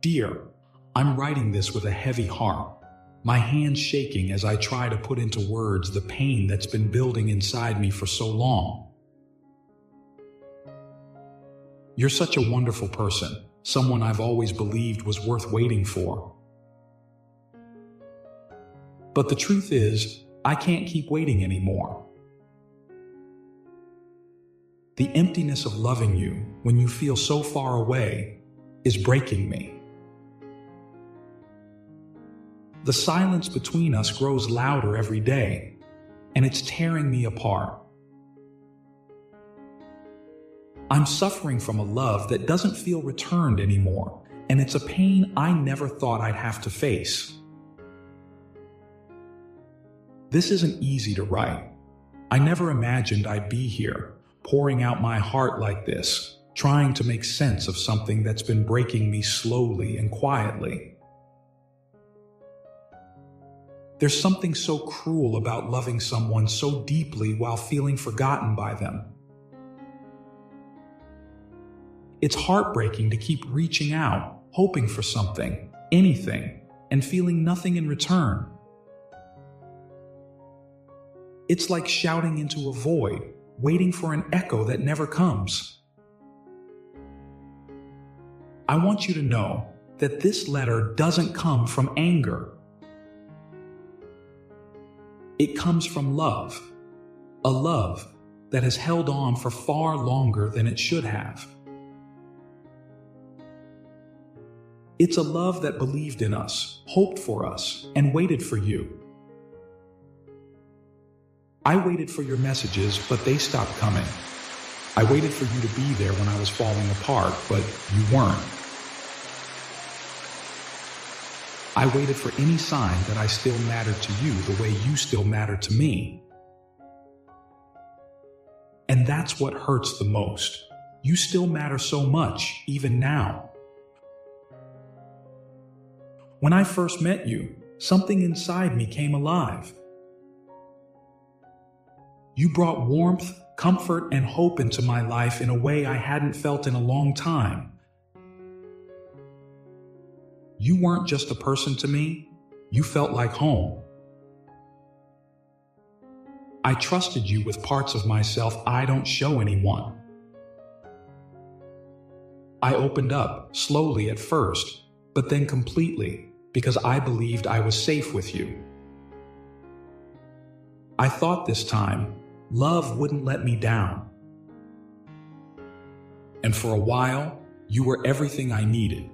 Dear, I'm writing this with a heavy heart, my hands shaking as I try to put into words the pain that's been building inside me for so long. You're such a wonderful person, someone I've always believed was worth waiting for. But the truth is, I can't keep waiting anymore. The emptiness of loving you when you feel so far away is breaking me. The silence between us grows louder every day, and it's tearing me apart. I'm suffering from a love that doesn't feel returned anymore, and it's a pain I never thought I'd have to face. This isn't easy to write. I never imagined I'd be here, pouring out my heart like this, trying to make sense of something that's been breaking me slowly and quietly. There's something so cruel about loving someone so deeply while feeling forgotten by them. It's heartbreaking to keep reaching out, hoping for something, anything, and feeling nothing in return. It's like shouting into a void, waiting for an echo that never comes. I want you to know that this letter doesn't come from anger. It comes from love, a love that has held on for far longer than it should have. It's a love that believed in us, hoped for us, and waited for you. I waited for your messages, but they stopped coming. I waited for you to be there when I was falling apart, but you weren't. I waited for any sign that I still mattered to you the way you still matter to me. And that's what hurts the most. You still matter so much, even now. When I first met you, something inside me came alive. You brought warmth, comfort, and hope into my life in a way I hadn't felt in a long time. You weren't just a person to me, you felt like home. I trusted you with parts of myself I don't show anyone. I opened up, slowly at first, but then completely, because I believed I was safe with you. I thought this time, love wouldn't let me down. And for a while, you were everything I needed.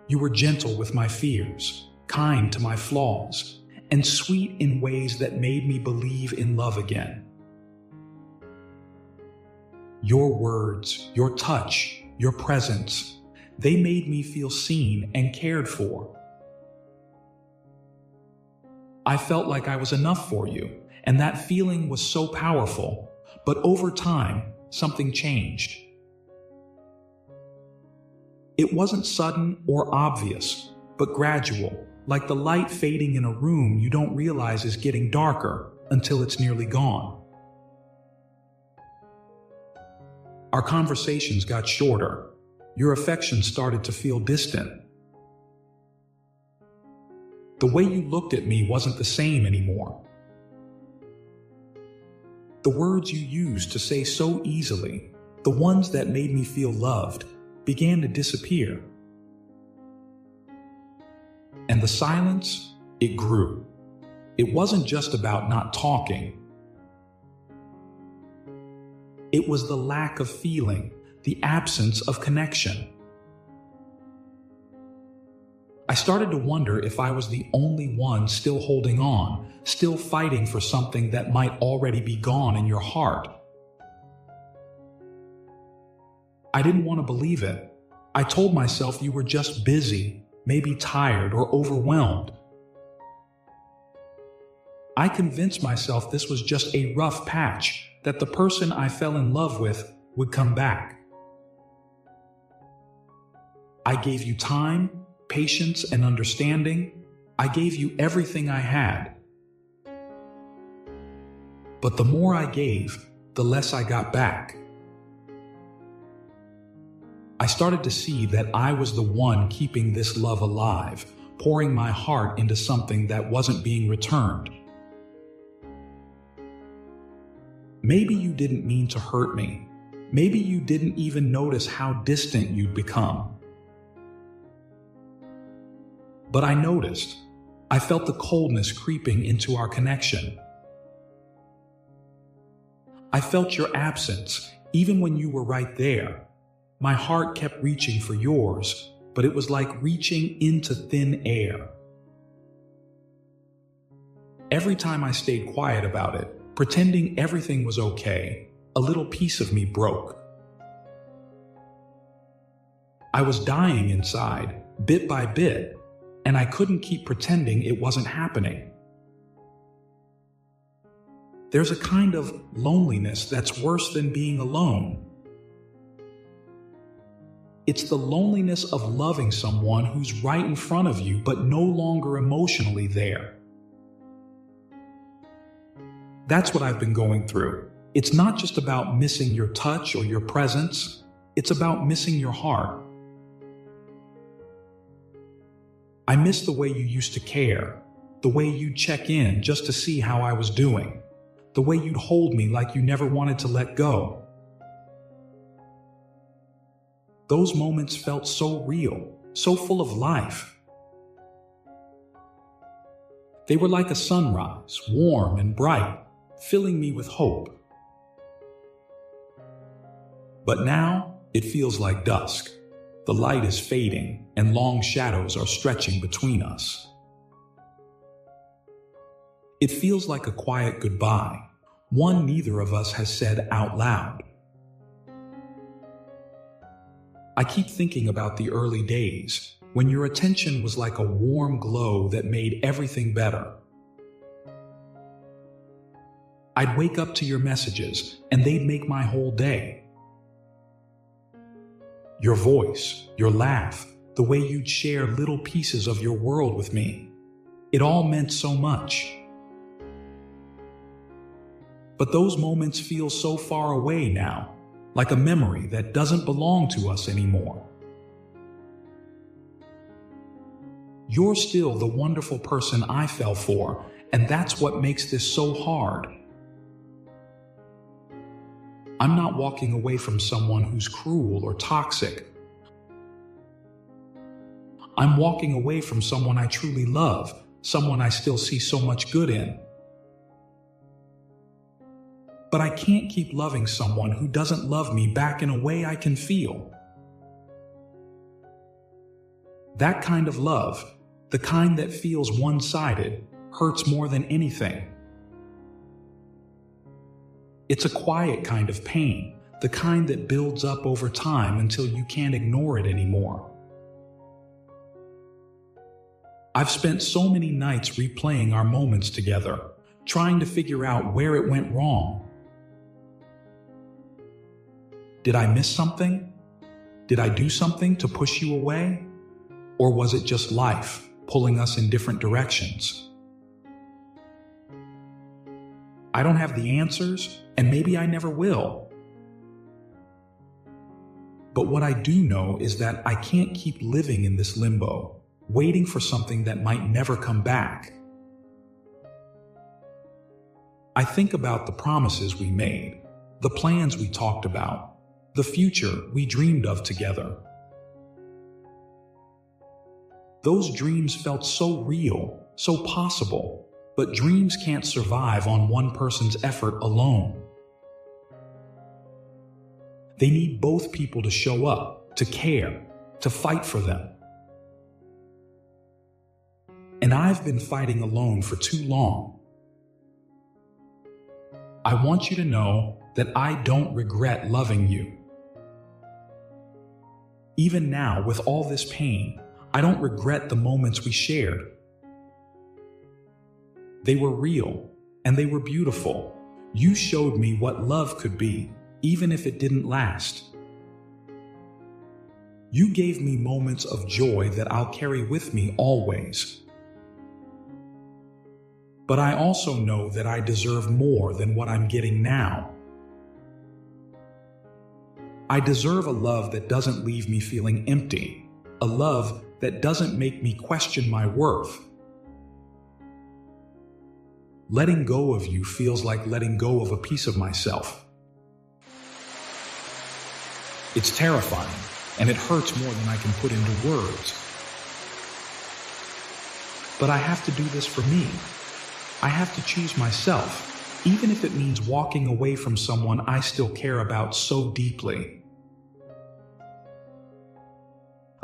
You were gentle with my fears, kind to my flaws, and sweet in ways that made me believe in love again. Your words, your touch, your presence, they made me feel seen and cared for. I felt like I was enough for you, and that feeling was so powerful, but over time, something changed. It wasn't sudden or obvious, but gradual, like the light fading in a room you don't realize is getting darker until it's nearly gone. Our conversations got shorter. Your affection started to feel distant. The way you looked at me wasn't the same anymore. The words you used to say so easily, the ones that made me feel loved, began to disappear. And the silence, it grew. It wasn't just about not talking. It was the lack of feeling, the absence of connection. I started to wonder if I was the only one still holding on, still fighting for something that might already be gone in your heart. I didn't want to believe it. I told myself you were just busy, maybe tired or overwhelmed. I convinced myself this was just a rough patch, that the person I fell in love with would come back. I gave you time, patience, and understanding. I gave you everything I had. But the more I gave, the less I got back. I started to see that I was the one keeping this love alive, pouring my heart into something that wasn't being returned. Maybe you didn't mean to hurt me. Maybe you didn't even notice how distant you'd become. But I noticed. I felt the coldness creeping into our connection. I felt your absence, even when you were right there. My heart kept reaching for yours, but it was like reaching into thin air. Every time I stayed quiet about it, pretending everything was okay, a little piece of me broke. I was dying inside, bit by bit, and I couldn't keep pretending it wasn't happening. There's a kind of loneliness that's worse than being alone. It's the loneliness of loving someone who's right in front of you but no longer emotionally there. That's what I've been going through. It's not just about missing your touch or your presence. It's about missing your heart. I miss the way you used to care, the way you'd check in just to see how I was doing, the way you'd hold me like you never wanted to let go. Those moments felt so real, so full of life. They were like a sunrise, warm and bright, filling me with hope. But now, it feels like dusk. The light is fading, and long shadows are stretching between us. It feels like a quiet goodbye, one neither of us has said out loud. I keep thinking about the early days, when your attention was like a warm glow that made everything better. I'd wake up to your messages, and they'd make my whole day. Your voice, your laugh, the way you'd share little pieces of your world with me. It all meant so much. But those moments feel so far away now, like a memory that doesn't belong to us anymore. You're still the wonderful person I fell for, and that's what makes this so hard. I'm not walking away from someone who's cruel or toxic. I'm walking away from someone I truly love, someone I still see so much good in. But I can't keep loving someone who doesn't love me back in a way I can feel. That kind of love, the kind that feels one-sided, hurts more than anything. It's a quiet kind of pain, the kind that builds up over time until you can't ignore it anymore. I've spent so many nights replaying our moments together, trying to figure out where it went wrong. Did I miss something? Did I do something to push you away? Or was it just life pulling us in different directions? I don't have the answers, and maybe I never will. But what I do know is that I can't keep living in this limbo, waiting for something that might never come back. I think about the promises we made, the plans we talked about, the future we dreamed of together. Those dreams felt so real, so possible, but dreams can't survive on one person's effort alone. They need both people to show up, to care, to fight for them. And I've been fighting alone for too long. I want you to know that I don't regret loving you. Even now, with all this pain, I don't regret the moments we shared. They were real, and they were beautiful. You showed me what love could be, even if it didn't last. You gave me moments of joy that I'll carry with me always. But I also know that I deserve more than what I'm getting now. I deserve a love that doesn't leave me feeling empty, a love that doesn't make me question my worth. Letting go of you feels like letting go of a piece of myself. It's terrifying, and it hurts more than I can put into words. But I have to do this for me. I have to choose myself, even if it means walking away from someone I still care about so deeply.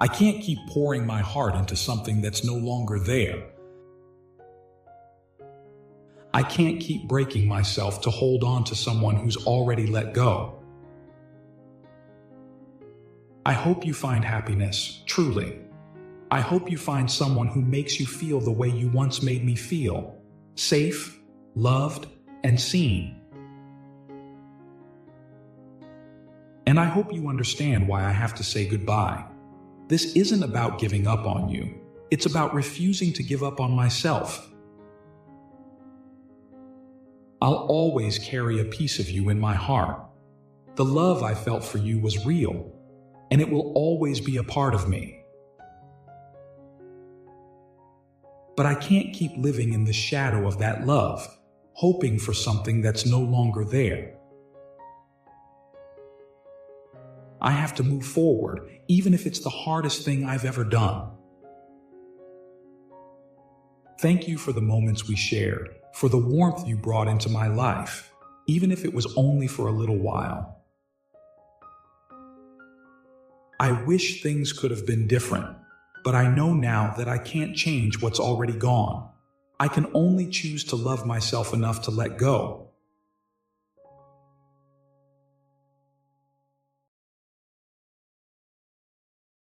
I can't keep pouring my heart into something that's no longer there. I can't keep breaking myself to hold on to someone who's already let go. I hope you find happiness, truly. I hope you find someone who makes you feel the way you once made me feel, safe, loved, and seen. And I hope you understand why I have to say goodbye. This isn't about giving up on you. It's about refusing to give up on myself. I'll always carry a piece of you in my heart. The love I felt for you was real, and it will always be a part of me. But I can't keep living in the shadow of that love, hoping for something that's no longer there. I have to move forward, even if it's the hardest thing I've ever done. Thank you for the moments we shared, for the warmth you brought into my life, even if it was only for a little while. I wish things could have been different, but I know now that I can't change what's already gone. I can only choose to love myself enough to let go.